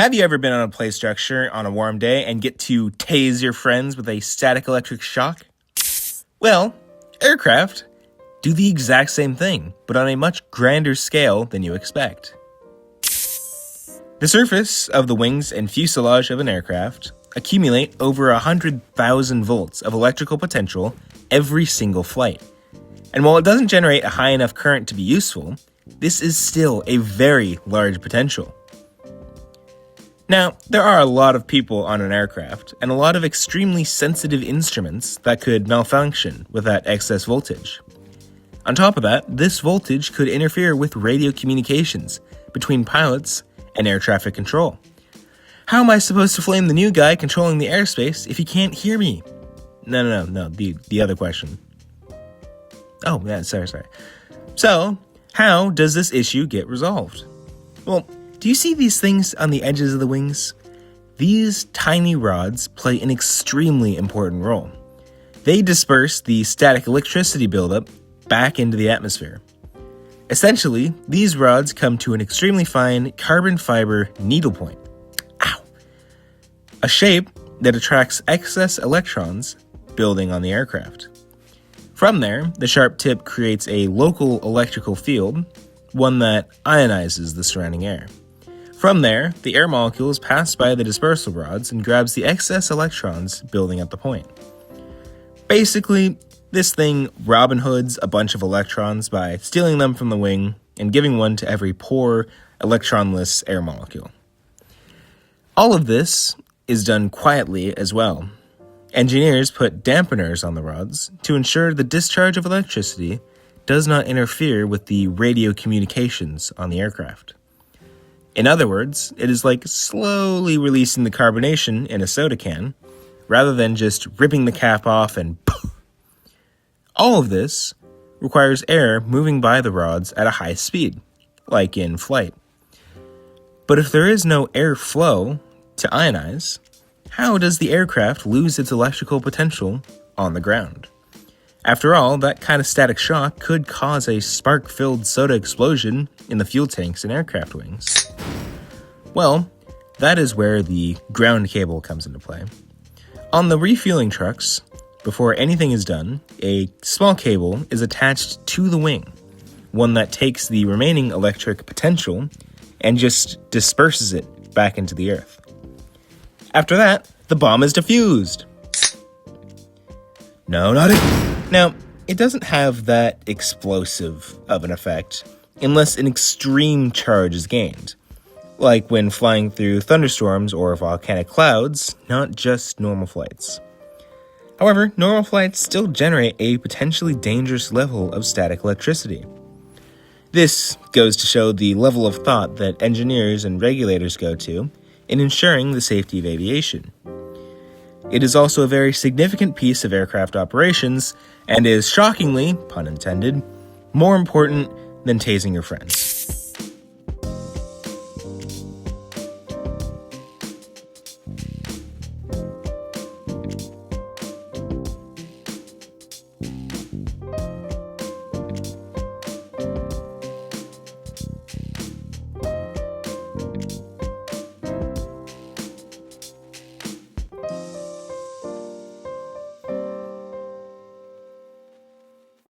Have you ever been on a play structure on a warm day and get to tase your friends with a static electric shock? Well, aircraft do the exact same thing, but on a much grander scale than you expect. The surface of the wings and fuselage of an aircraft accumulate over 100,000 volts of electrical potential every single flight. And while it doesn't generate a high enough current to be useful, this is still a very large potential. Now, there are a lot of people on an aircraft, and a lot of extremely sensitive instruments that could malfunction with that excess voltage. On top of that, this voltage could interfere with radio communications between pilots and air traffic control. How am I supposed to flame the new guy controlling the airspace if he can't hear me? No, the other question. Oh, yeah, sorry. So, how does this issue get resolved? Well, do you see these things on the edges of the wings? These tiny rods play an extremely important role. They disperse the static electricity buildup back into the atmosphere. Essentially, these rods come to an extremely fine carbon fiber needlepoint. Ow! A shape that attracts excess electrons building on the aircraft. From there, the sharp tip creates a local electrical field, one that ionizes the surrounding air. From there, the air molecules pass by the dispersal rods and grabs the excess electrons building at the point. Basically, this thing Robin Hoods a bunch of electrons by stealing them from the wing and giving one to every poor, electronless air molecule. All of this is done quietly as well. Engineers put dampeners on the rods to ensure the discharge of electricity does not interfere with the radio communications on the aircraft. In other words, it is like slowly releasing the carbonation in a soda can, rather than just ripping the cap off and poof. All of this requires air moving by the rods at a high speed, like in flight. But if there is no air flow to ionize, how does the aircraft lose its electrical potential on the ground? After all, that kind of static shock could cause a spark-filled soda explosion in the fuel tanks and aircraft wings. Well, that is where the ground cable comes into play. On the refueling trucks, before anything is done, a small cable is attached to the wing, one that takes the remaining electric potential and just disperses it back into the earth. After that, the bomb is defused. No, not it. Now, it doesn't have that explosive of an effect unless an extreme charge is gained, like when flying through thunderstorms or volcanic clouds, not just normal flights. However, normal flights still generate a potentially dangerous level of static electricity. This goes to show the level of thought that engineers and regulators go to in ensuring the safety of aviation. It is also a very significant piece of aircraft operations and is shockingly, pun intended, more important than tasing your friends.